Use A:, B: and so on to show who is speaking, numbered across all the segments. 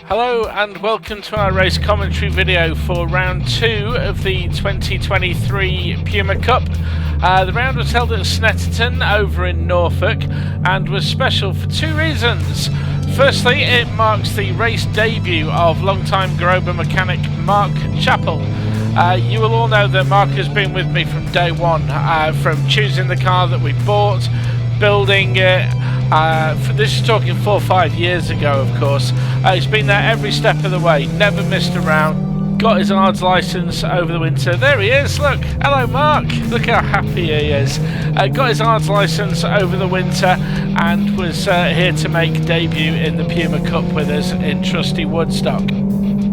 A: Hello and welcome to our race commentary video for round 2 of the 2023 Puma Cup. The round was held at Snetterton over in Norfolk and was special for two reasons. Firstly, it marks the race debut of long-time Guroba mechanic Mark Chappell. You will all know that Mark has been with me from day one, from choosing the car that we bought, building it. This is talking 4 or 5 years ago, of course. He's been there every step of the way, never missed a round, got his ARDS licence over the winter. There he is, look, hello Mark, look how happy he is. Got his ARDS licence over the winter and was here to make debut in the Puma Cup with us in trusty Woodstock.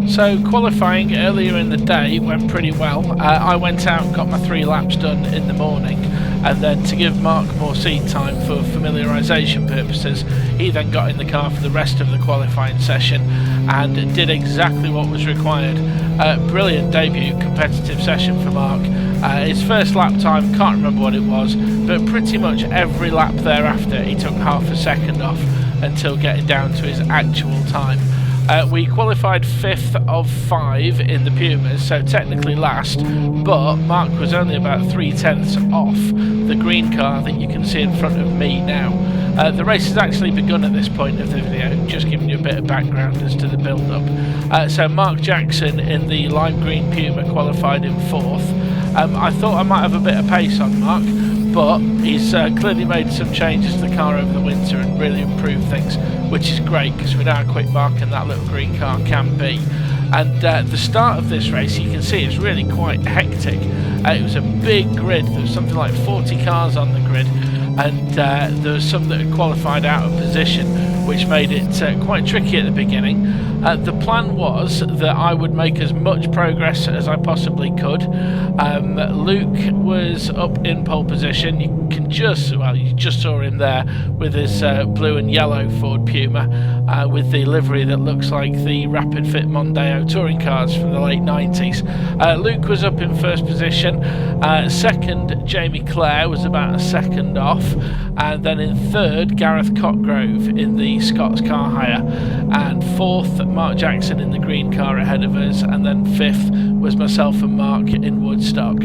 A: So qualifying earlier in the day went pretty well. I went out and got my 3 laps done in the morning, and then to give Mark more seat time for familiarisation purposes, he then got in the car for the rest of the qualifying session and did exactly what was required. Brilliant debut competitive session for Mark. His first lap time, can't remember what it was, but pretty much every lap thereafter he took half a second off until getting down to his actual time. We qualified 5th of 5 in the Pumas, so technically last, but Mark was only about 3/10 off the green car that you can see in front of me now. The race has actually begun at this point of the video, just giving you a bit of background as to the build-up. So Mark Jackson in the lime green Puma qualified in 4th. I thought I might have a bit of pace on Mark, but he's clearly made some changes to the car over the winter and really improved things, which is great because we know how quick Mark and that little green car can be. And the start of this race, you can see it's really quite hectic. It was a big grid, there was something like 40 cars on the grid, and there was some that had qualified out of position, which made it quite tricky at the beginning. The plan was that I would make as much progress as I possibly could. Luke was up in pole position. You can just, well, you just saw him there with his blue and yellow Ford Puma with the livery that looks like the Rapid Fit Mondeo touring cars from the late 90s. Luke was up in first position. Second, Jamie Clare was about a second off. And then in third, Gareth Cotgrove in the Scott's car hire. And fourth, Mark Jackson in the green car ahead of us, and then 5th was myself and Mark in Woodstock.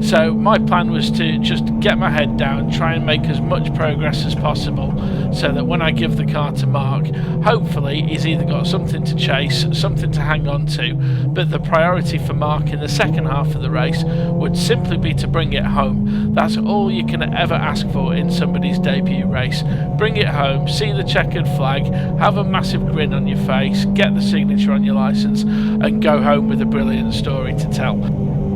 A: So my plan was to just get my head down, try and make as much progress as possible, so that when I give the car to Mark, hopefully he's either got something to chase, something to hang on to, but the priority for Mark in the second half of the race would simply be to bring it home. That's all you can ever ask for in somebody's debut race. Bring it home, see the checkered flag, have a massive grin on your face, get the signature on your licence, and go home with a brilliant story to tell.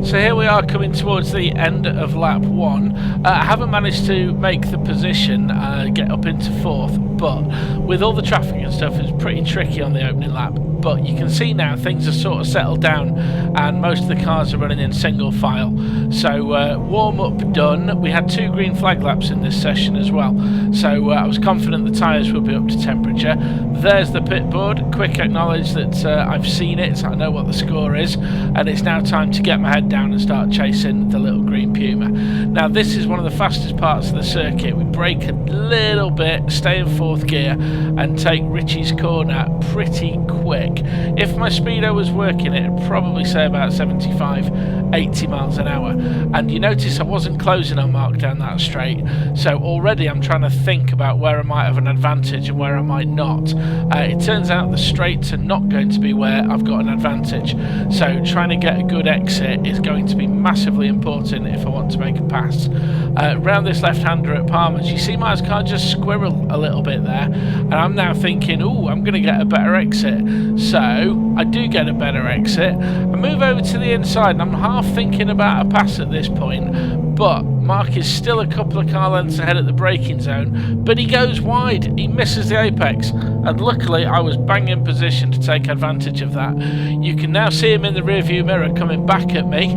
A: So here we are coming towards the end of lap 1. I haven't managed to make the position, get up into 4th, but with all the traffic and stuff, it was pretty tricky on the opening lap. But you can see now things are sort of settled down and most of the cars are running in single file. So warm up done. We had 2 green flag laps in this session as well, so I was confident the tyres would be up to temperature. There's the pit board. Quick acknowledge that I've seen it, I know what the score is, and it's now time to get my head down and start chasing the little green Puma. Now this is one of the fastest parts of the circuit. We brake a little bit, stay in 4th gear and take Richie's corner pretty quick. If my speedo was working, it'd probably say about 75, 80 miles an hour. And you notice I wasn't closing on Mark down that straight, so already I'm trying to think about where I might have an advantage and where I might not. It turns out the straights are not going to be where I've got an advantage, so trying to get a good exit is going to be massively important if I want to make a pass. Round this left-hander at Palmer's, you see my car just squirrel a little bit there, and I'm now thinking, oh, I'm going to get a better exit. So I do get a better exit. I move over to the inside and I'm half thinking about a pass at this point, but Mark is still a couple of car lengths ahead at the braking zone, but he goes wide, he misses the apex, and luckily I was bang in position to take advantage of that. You can now see him in the rearview mirror coming back at me.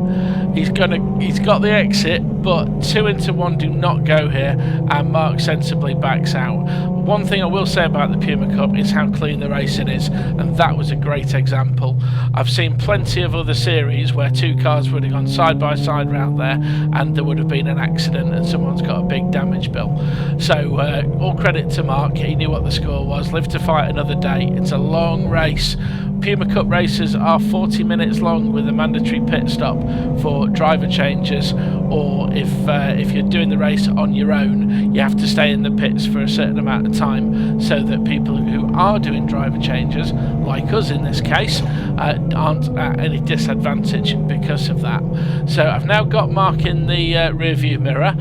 A: He's got the exit, but 2 into 1 do not go here, and Mark sensibly backs out. one thing I will say about the Puma Cup is how clean the racing is, and that was a great example. I've seen plenty of other series where two cars would have gone side by side round there and there would have been an accident and someone's got a big damage bill. So all credit to Mark, he knew what the score was, lived to fight another day. It's a long race. Puma Cup races are 40 minutes long with a mandatory pit stop for driver changes, or if you're doing the race on your own, you have to stay in the pits for a certain amount of time so that people who are doing driver changes, like us in this case, aren't at any disadvantage because of that. So I've now got Mark in the rear view mirror.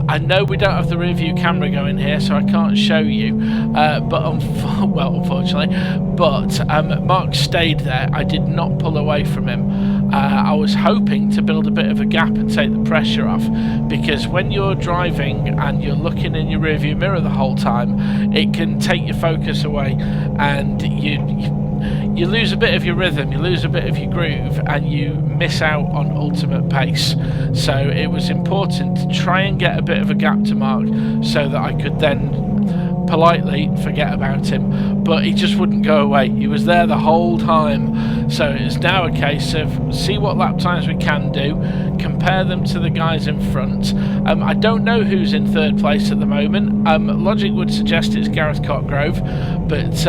A: I know we don't have the rear view camera going here, so I can't show you, unfortunately, but Mark stayed there. I did not pull away from him. I was hoping to build a bit of a gap and take the pressure off, because when you're driving and you're looking in your rear view mirror the whole time, it can take your focus away and you lose a bit of your rhythm, you lose a bit of your groove, and you miss out on ultimate pace. So it was important to try and get a bit of a gap to Mark so that I could then politely forget about him, but he just wouldn't go away. He was there the whole time. So it's now a case of see what lap times we can do, compare them to the guys in front. I don't know who's in third place at the moment. Logic would suggest it's Gareth Cotgrove, but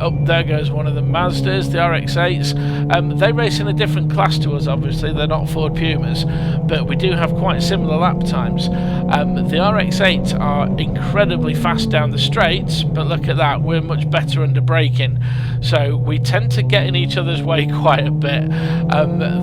A: up there goes one of the Mazdas, the RX-8s. They race in a different class to us, obviously. They're not Ford Pumas, but we do have quite similar lap times. The RX-8s are incredibly fast down the straights, but look at that, we're much better under braking. So we tend to get in each other's way quite a bit.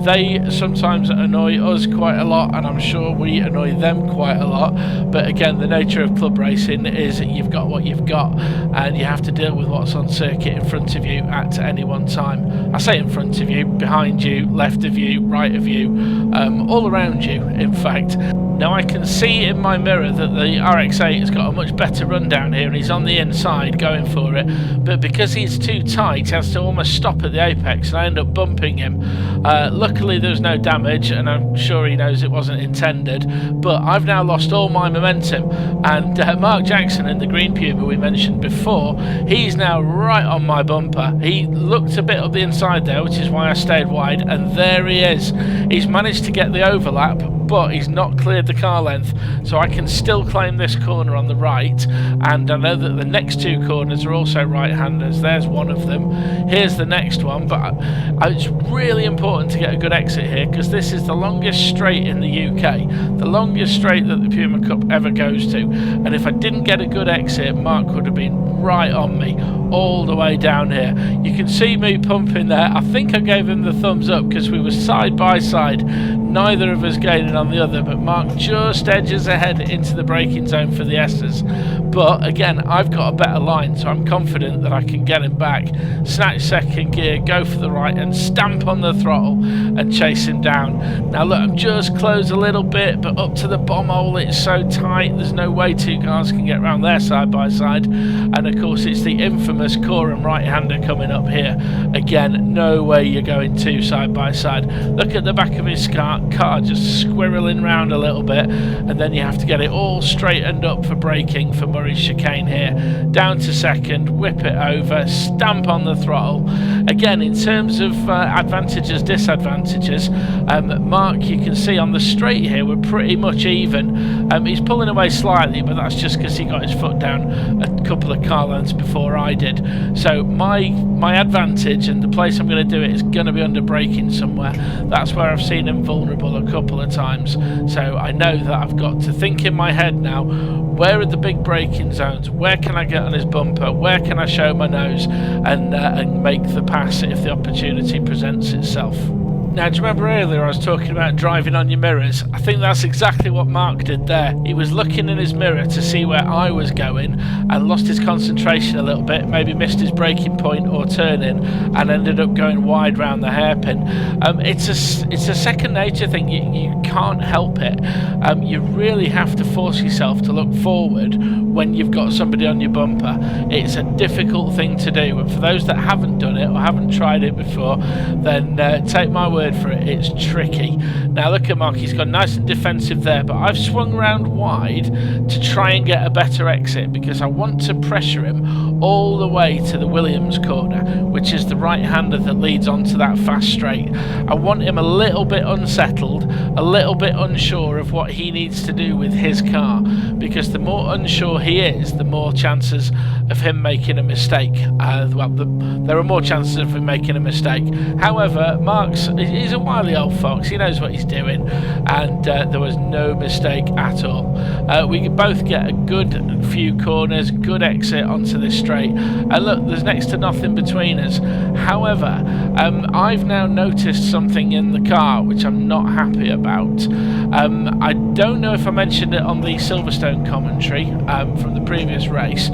A: They sometimes annoy us quite a lot, and I'm sure we annoy them quite a lot. But again, the nature of club racing is you've got what you've got, and you have to deal with what's on circuit in front of you at any one time. I say in front of you, behind you, left of you, right of you, all around you, in fact. Now I can see in my mirror that the RX-8 has got a much better run down here, and he's on the inside going for it, but because he's too tight, he has to almost stop at the apex, and I end up bumping him. Luckily there's no damage, and I'm sure he knows it wasn't intended, but I've now lost all my momentum, and Mark Jackson in the green Puma we mentioned before, he's now right on my bumper. He looked a bit up the inside there, which is why I stayed wide, and there he is. He's managed to get the overlap, but he's not cleared the car length, so I can still claim this corner on the right, and I know that the next two corners are also right-handers. There's one of them, here's the next one, but it's really important to get a good exit here, because this is the longest straight in the UK, the longest straight that the Puma Cup ever goes to, and if I didn't get a good exit, Mark would have been right on me all the way down here. You can see me pumping there. I think I gave him the thumbs up because we were side by side, neither of us gaining on the other, but Mark just edges ahead into the braking zone for the S's. But again, I've got a better line, so I'm confident that I can get him back, snatch second gear, go for the right and stamp on the throttle and chase him down. Now look, I'm just closed a little bit, but up to the bomb hole it's so tight, there's no way two cars can get around there side by side. And of course it's the infamous Coram right-hander coming up here. Again, no way you're going two side by side. Look at the back of his car just squirreling round a little bit, and then you have to get it all straightened up for braking for Murray's chicane here. Down to second, whip it over, stamp on the throttle. Again, in terms of advantages, disadvantages, Mark, you can see on the straight here we're pretty much even. He's pulling away slightly, but that's just because he got his foot down a couple of car lengths before I did. So my advantage, and the place I'm going to do it, is going to be under braking somewhere. That's where I've seen him vulnerable a couple of times. So I know that I've got to think in my head now, where are the big braking zones? Where can I get on his bumper? Where can I show my nose and make the pass if the opportunity presents itself? Now, do you remember earlier I was talking about driving on your mirrors? I think that's exactly what Mark did there. He was looking in his mirror to see where I was going and lost his concentration a little bit, maybe missed his braking point or turning, and ended up going wide round the hairpin. It's a second nature thing. You can't help it. You really have to force yourself to look forward when you've got somebody on your bumper. It's a difficult thing to do, and for those that haven't done it or haven't tried it before, then take my word word for it, it's tricky. Now look at Mark, he's gone nice and defensive there, but I've swung round wide to try and get a better exit because I want to pressure him all the way to the Williams corner, which is the right-hander that leads onto that fast straight. I want him a little bit unsettled, a little bit unsure of what he needs to do with his car, because the more unsure he is, the more chances of him making a mistake. There are more chances of him making a mistake. However, he's a wily old fox, he knows what he's doing, and there was no mistake at all. We both get a good few corners, good exit onto this straight, and look, there's next to nothing between us. However, I've now noticed something in the car which I'm not happy about. I don't know if I mentioned it on the Silverstone commentary from the previous race.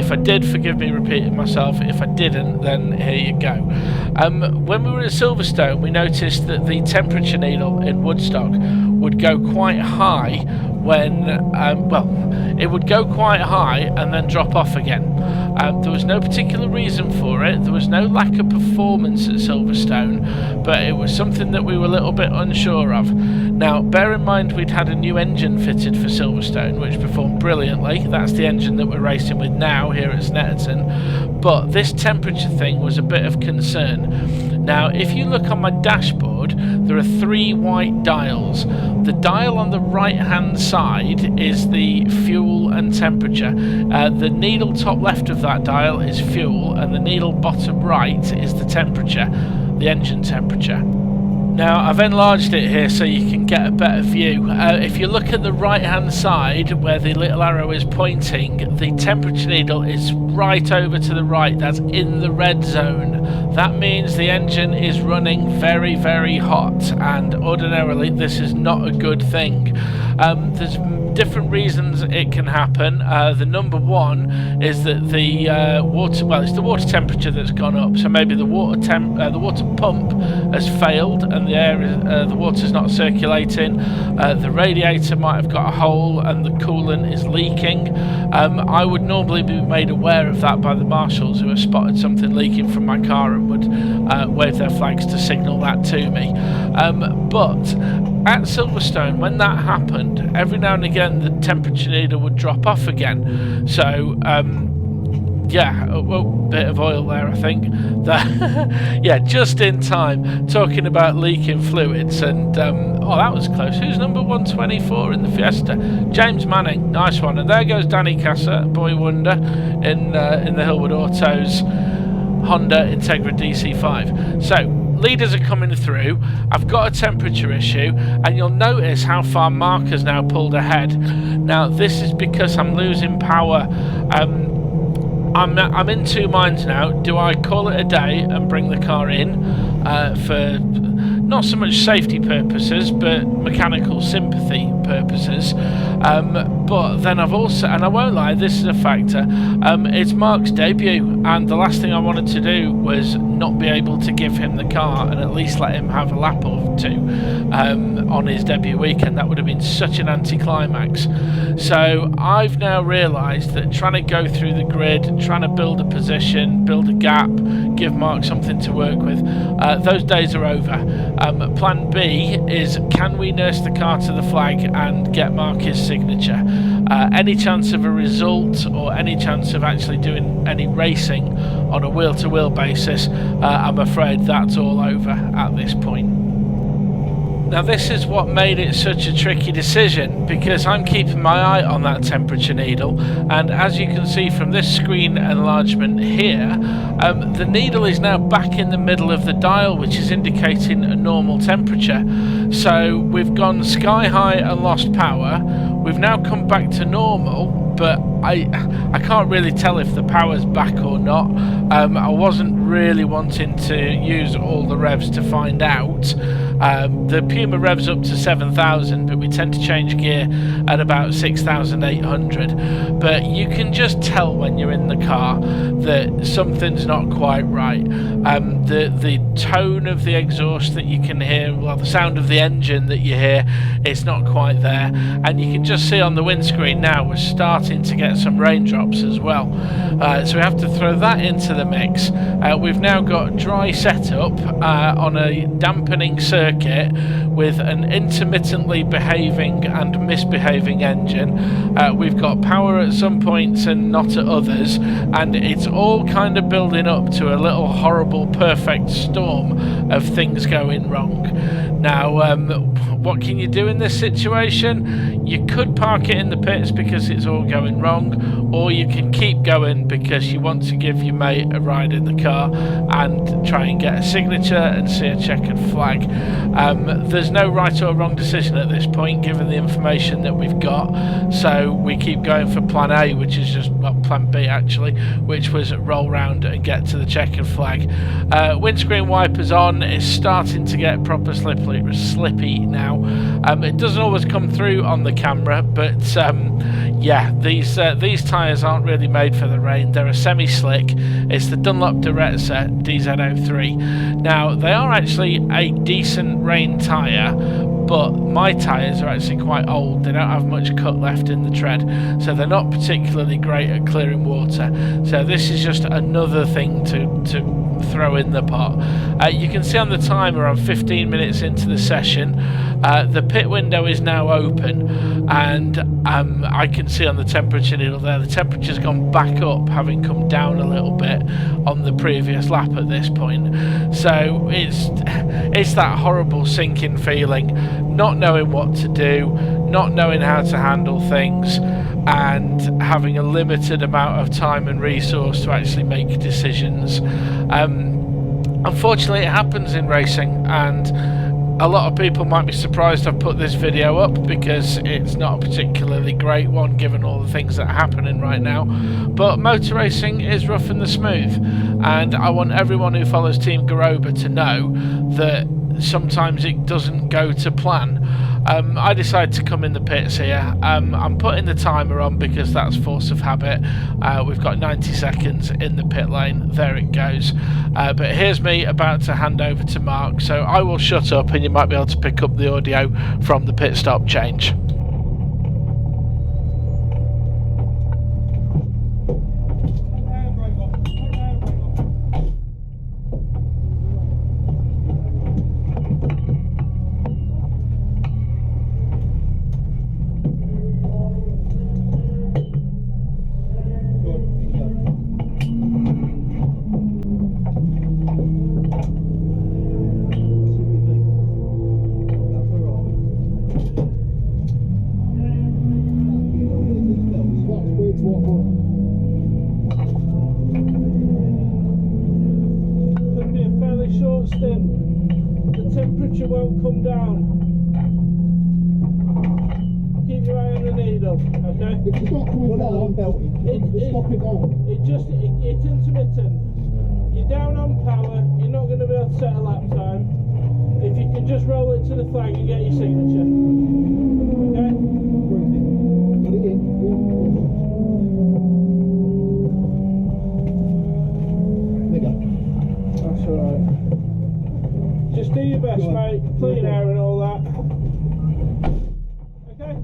A: If I did, forgive me repeating myself. If I didn't, then here you go. When we were at Silverstone, we noticed that the temperature needle in Woodstock would go quite high when, it would go quite high and then drop off again. There was no particular reason for it, there was no lack of performance at Silverstone, but it was something that we were a little bit unsure of. Now, bear in mind we'd had a new engine fitted for Silverstone, which performed brilliantly. That's the engine that we're racing with now here at Snetterton, but this temperature thing was a bit of concern. Now, if you look on my dashboard, there are 3 white dials. The dial on the right-hand side is the fuel and temperature. The needle top left of that dial is fuel, and the needle bottom right is the temperature, the engine temperature. Now, I've enlarged it here so you can get a better view. If you look at the right-hand side where the little arrow is pointing, the temperature needle is right over to the right. That's in the red zone. That means the engine is running very, very hot, and ordinarily this is not a good thing. There's different reasons it can happen. The number one is that the it's the water temperature that's gone up. So maybe the water pump has failed and the water's not circulating. The radiator might have got a hole and the coolant is leaking. I would normally be made aware of that by the marshals, who have spotted something leaking from my car and would wave their flags to signal that to me. But at Silverstone, when that happened, every now and again the temperature needle would drop off again. So bit of oil there, I think. Yeah, just in time, talking about leaking fluids, and that was close. Who's number 124 in the Fiesta? James Manning, nice one. And there goes Danny Casa, boy wonder, in the Hillwood Autos Honda Integra DC5. So leaders are coming through. I've got a temperature issue, and you'll notice how far Mark has now pulled ahead. Now, this is because I'm losing power. I'm in 2 minds now. Do I call it a day and bring the car in for not so much safety purposes, but mechanical sympathy purposes? But then I've also, and I won't lie, this is a factor, it's Mark's debut, and the last thing I wanted to do was not be able to give him the car and at least let him have a lap or two on his debut weekend. That would have been such an anticlimax. So I've now realised that trying to go through the grid, trying to build a position, build a gap, give Mark something to work with, those days are over. Plan B is, can we nurse the car to the flag and get Mark his signature? Any chance of a result or any chance of actually doing any racing on a wheel-to-wheel basis, I'm afraid that's all over at this point. Now, this is what made it such a tricky decision, because I'm keeping my eye on that temperature needle, and as you can see from this screen enlargement here, the needle is now back in the middle of the dial, which is indicating a normal temperature. So we've gone sky high and lost power. We've now come back to normal, but I can't really tell if the power's back or not. I wasn't really wanting to use all the revs to find out. The Puma revs up to 7,000, but we tend to change gear at about 6,800. But you can just tell when you're in the car that something's not quite right. The tone of the exhaust that you can hear, well, the sound of the engine that you hear, it's not quite there. And you can just see on the windscreen now we're starting to get get some raindrops as well. So we have to throw that into the mix. We've now got dry setup on a dampening circuit with an intermittently behaving and misbehaving engine. We've got power at some points and not at others, and it's all kind of building up to a little horrible perfect storm of things going wrong. Now, what can you do in this situation? You could park it in the pits because it's all going wrong, or you can keep going because you want to give your mate a ride in the car and try and get a signature and see a checkered flag. There's no right or wrong decision at this point given the information that we've got, so we keep going for plan A, which is just, well, plan B actually, which was roll round and get to the checkered flag. Windscreen wipers on. It's starting to get proper slippy now. It doesn't always come through on the camera, but yeah, these tyres aren't really made for the rain. They're a semi-slick. It's the Dunlop Durezza DZ03. Now, they are actually a decent rain tyre, but my tyres are actually quite old. They don't have much cut left in the tread, so they're not particularly great at clearing water. So this is just another thing to throw in the pot. You can see on the timer I'm 15 minutes into the session. The pit window is now open, and I can see on the temperature needle there the temperature's gone back up, having come down a little bit on the previous lap at this point. So it's that horrible sinking feeling, not knowing what to do, not knowing how to handle things, and having a limited amount of time and resource to actually make decisions. Unfortunately, it happens in racing, and a lot of people might be surprised I've put this video up because it's not a particularly great one given all the things that are happening right now. But motor racing is rough and the smooth, and I want everyone who follows Team Guroba to know that sometimes it doesn't go to plan. I decided to come in the pits here. I'm putting the timer on because that's force of habit. We've got 90 seconds in the pit lane. There it goes. But here's me about to hand over to Mark, so I will shut up and you might be able to pick up the audio from the pit stop change. The temperature won't come down. Keep your eye on the needle, okay?
B: If it's not coming down, stop it down.
A: It's intermittent. You're down on power, you're not going to be able to set a lap time. If you can just roll it to the flag and get your signature. Okay?
B: Put it in.
A: That's alright. Just do your best, mate. Clean air and all that. Okay?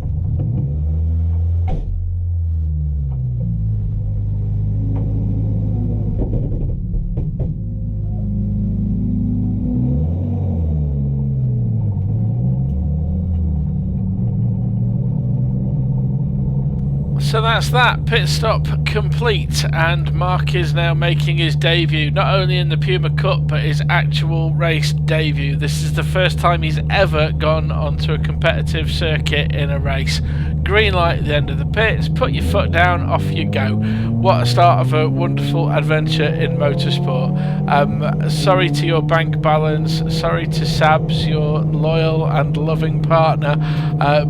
A: So that's that, pit stop complete, and Mark is now making his debut, not only in the Puma Cup, but his actual race debut. This is the first time he's ever gone onto a competitive circuit in a race. Green light at the end of the pits, put your foot down, off you go. What a start of a wonderful adventure in motorsport. Sorry to your bank balance, sorry to Sabs, your loyal and loving partner,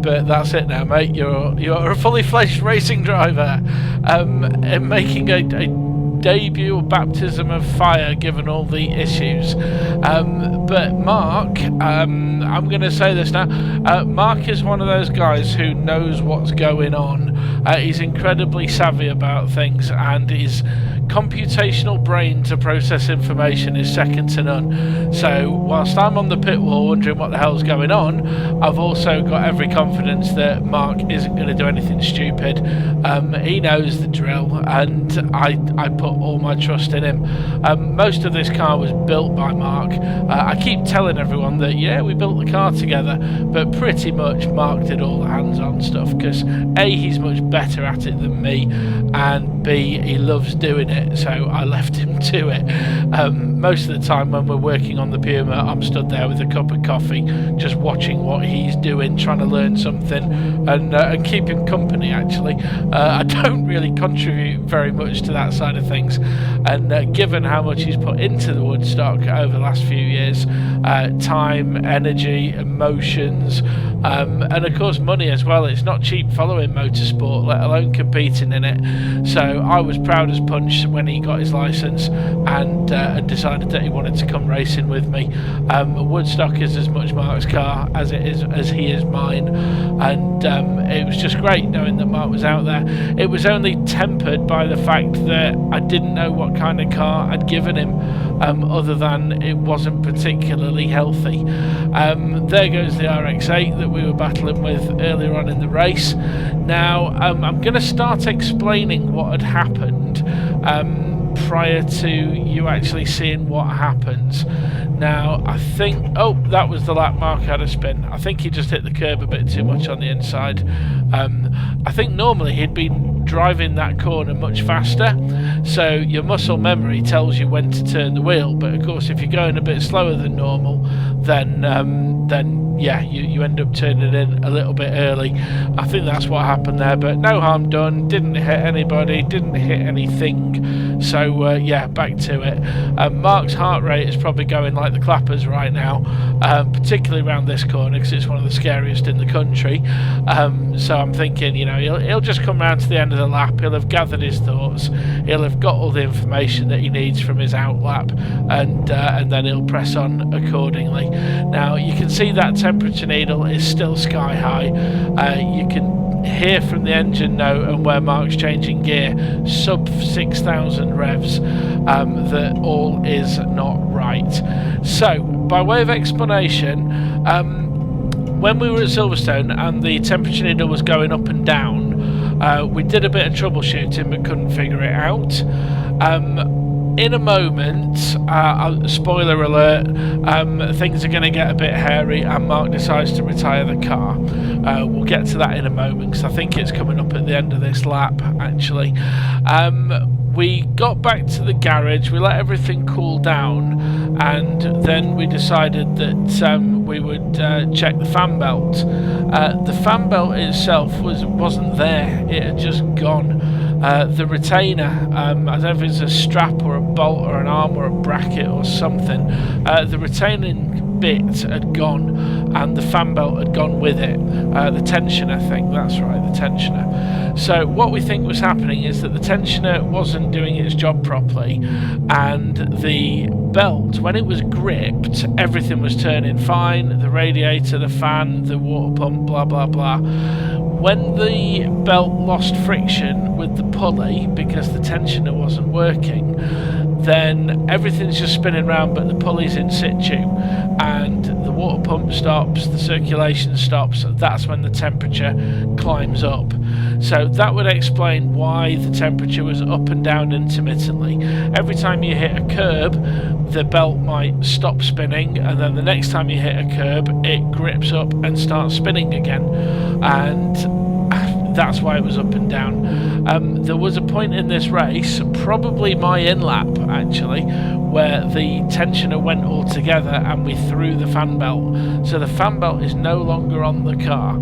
A: but that's it now, mate. You're a fully fledged racing driver, and making a debut or baptism of fire given all the issues. But Mark, I'm going to say this now, Mark is one of those guys who knows what's going on. He's incredibly savvy about things, and he's computational brain to process information is second to none. So whilst I'm on the pit wall wondering what the hell's going on, I've also got every confidence that Mark isn't going to do anything stupid. He knows the drill, and I put all my trust in him. Most of this car was built by Mark. I keep telling everyone that, yeah, we built the car together, but pretty much Mark did all the hands-on stuff, because A, he's much better at it than me, and B, he loves doing it, so I left him to it. Most of the time when we're working on the Puma, I'm stood there with a cup of coffee, just watching what he's doing, trying to learn something, and keep him company, actually. I don't really contribute very much to that side of things, and given how much he's put into the Woodstock over the last few years, time, energy, emotions, and of course money as well. It's not cheap following motorsport, let alone competing in it. So I was proud as punch when he got his licence and decided that he wanted to come racing with me. Woodstock is as much Mark's car as he is mine, and it was just great knowing that Mark was out there. It was only tempered by the fact that I didn't know what kind of car I'd given him, other than it wasn't particularly healthy. There goes the RX-8 that we were battling with earlier on in the race. Now I'm going to start explaining what had happened prior to you actually seeing what happens. Now I think, oh, that was the lap Mark had a spin. I think he just hit the curb a bit too much on the inside. I think normally he'd been driving that corner much faster, so your muscle memory tells you when to turn the wheel, but of course if you're going a bit slower than normal, then yeah, you end up turning in a little bit early. I think that's what happened there, but no harm done, didn't hit anybody, didn't hit anything, so yeah, back to it. Mark's heart rate is probably going like the clappers right now, particularly around this corner because it's one of the scariest in the country. So I'm thinking, you know, he'll just come round to the end of the lap, he'll have gathered his thoughts, he'll have got all the information that he needs from his out lap, and then he'll press on accordingly. Now you can see that temperature needle is still sky high. You can hear from the engine note and where Mark's changing gear, sub 6,000 revs, that all is not right. So by way of explanation, when we were at Silverstone and the temperature needle was going up and down, we did a bit of troubleshooting but couldn't figure it out. In a moment, spoiler alert, things are going to get a bit hairy and Mark decides to retire the car. We'll get to that in a moment because I think it's coming up at the end of this lap, actually. We got back to the garage, we let everything cool down, and then we decided that we would check the fan belt. The fan belt itself wasn't there, it had just gone. The retainer, I don't know if it's a strap or a bolt or an arm or a bracket or something, the retaining bit had gone and the fan belt had gone with it. The tensioner thing, that's right, the tensioner. So what we think was happening is that the tensioner wasn't doing its job properly, and the belt, when it was gripped, everything was turning fine, the radiator, the fan, the water pump, blah blah blah. When the belt lost friction with the pulley because the tensioner wasn't working, then everything's just spinning around but the pulley's in situ, and the water pump stops, the circulation stops. That's when the temperature climbs up. So that would explain why the temperature was up and down intermittently. Every time you hit a curb, the belt might stop spinning, and then the next time you hit a curb, it grips up and starts spinning again, and that's why it was up and down. There was a point in this race, probably my in-lap actually, where the tensioner went all together and we threw the fan belt. So the fan belt is no longer on the car.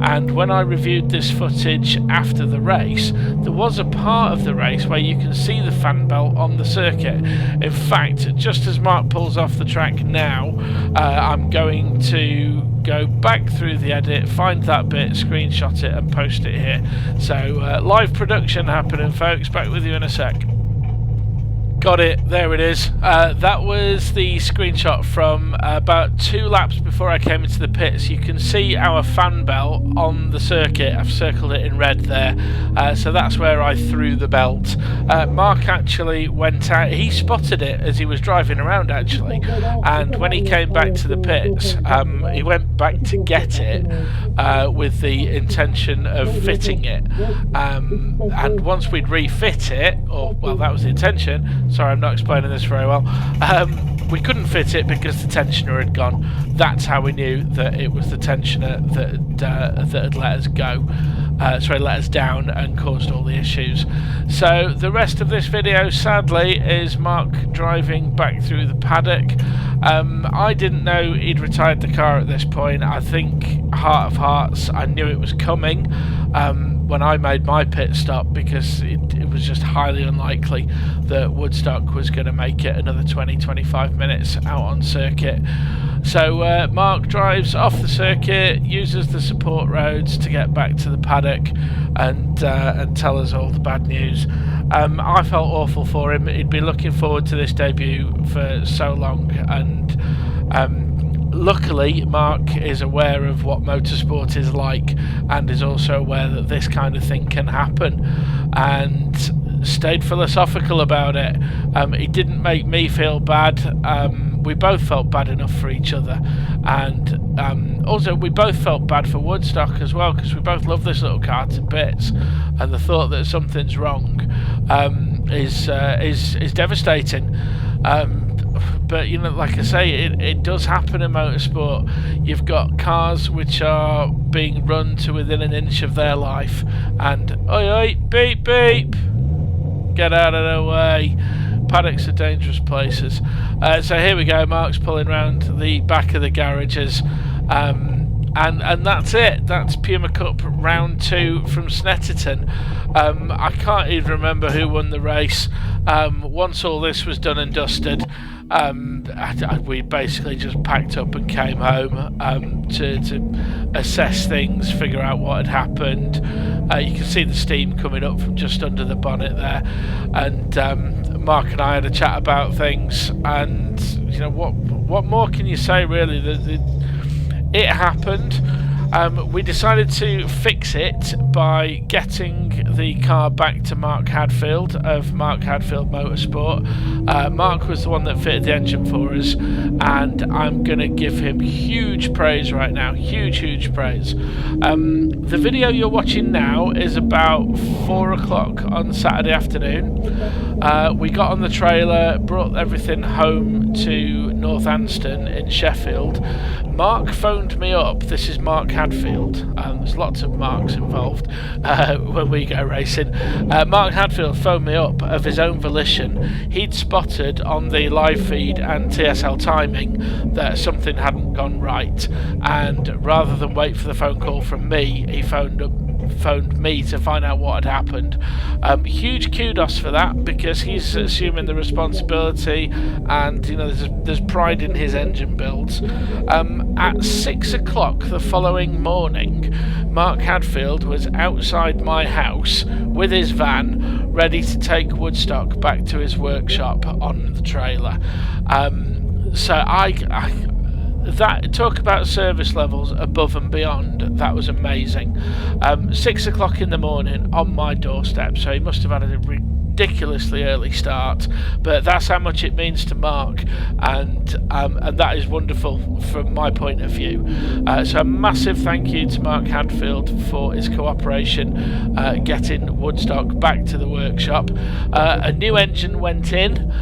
A: And when I reviewed this footage after the race, there was a part of the race where you can see the fan belt on the circuit. In fact, just as Mark pulls off the track now, I'm going to go back through the edit, find that bit, screenshot it and post it here. So live production happening, folks. Back with you in a sec. Got it, there it is. That was the screenshot from about 2 laps before I came into the pits. You can see our fan belt on the circuit. I've circled it in red there. So that's where I threw the belt. Mark actually went out, he spotted it as he was driving around actually, and when he came back to the pits, he went back to get it with the intention of fitting it. And once we'd refit it, or well, that was the intention. Sorry, I'm not explaining this very well. We couldn't fit it because the tensioner had gone. That's how we knew that it was the tensioner that had let us go. Let us down and caused all the issues. So the rest of this video, sadly, is Mark driving back through the paddock. I didn't know he'd retired the car at this point. I think, heart of hearts, I knew it was coming when I made my pit stop, because it was just highly unlikely that Woodstock was going to make it another 20-25 minutes out on circuit. So Mark drives off the circuit, uses the support roads to get back to the paddock and tell us all the bad news. I felt awful for him. He'd been looking forward to this debut for so long, and luckily Mark is aware of what motorsport is like and is also aware that this kind of thing can happen, and stayed philosophical about it. He didn't make me feel bad. We both felt bad enough for each other, and also we both felt bad for Woodstock as well, because we both love this little car to bits, and the thought that something's wrong is devastating. But you know, like I say, it does happen in motorsport. You've got cars which are being run to within an inch of their life, and oi oi, beep beep, get out of the way. Paddocks are dangerous places. So here we go, Mark's pulling around the back of the garages, and that's it. That's Puma Cup round 2 from Snetterton. I can't even remember who won the race. Once all this was done and dusted, we basically just packed up and came home to assess things, figure out what had happened. You can see the steam coming up from just under the bonnet there, and Mark and I had a chat about things, and you know, what more can you say really? It happened. We decided to fix it by getting the car back to Mark Hadfield of Mark Hadfield Motorsport. Mark was the one that fitted the engine for us, and I'm going to give him huge praise right now. Huge praise. The video you're watching now is about 4 o'clock on Saturday afternoon. We got on the trailer, brought everything home to Northampton in Sheffield. Mark phoned me up. This is Mark Hadfield. There's lots of Marks involved when we go racing. Mark Hadfield phoned me up of his own volition. He'd spotted on the live feed and TSL timing that something hadn't gone right, and rather than wait for the phone call from me, he phoned me to find out what had happened. Huge kudos for that, because he's assuming the responsibility, and you know, there's pride in his engine builds. At 6 o'clock the following morning, Mark Hadfield was outside my house with his van, ready to take Woodstock back to his workshop on the trailer. So that, talk about service levels above and beyond, that was amazing. 6 o'clock in the morning on my doorstep, so he must have had a ridiculously early start, but that's how much it means to Mark, and that is wonderful from my point of view. So a massive thank you to Mark Hadfield for his cooperation getting Woodstock back to the workshop. A new engine went in,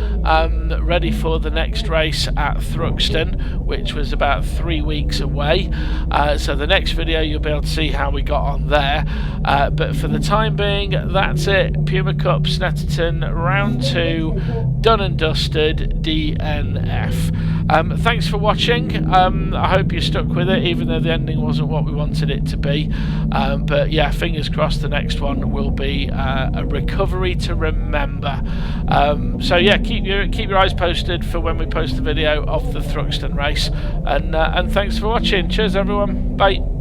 A: ready for the next race at Thruxton, which was about 3 weeks away. So the next video you'll be able to see how we got on there, but for the time being, that's it. Puma Cup Snetterton round 2 done and dusted, DNF. Thanks for watching. I hope you stuck with it, even though the ending wasn't what we wanted it to be, but yeah, fingers crossed the next one will be a recovery to remember. So yeah, keep your eyes posted for when we post the video of the Thruxton race, and thanks for watching. Cheers everyone, bye.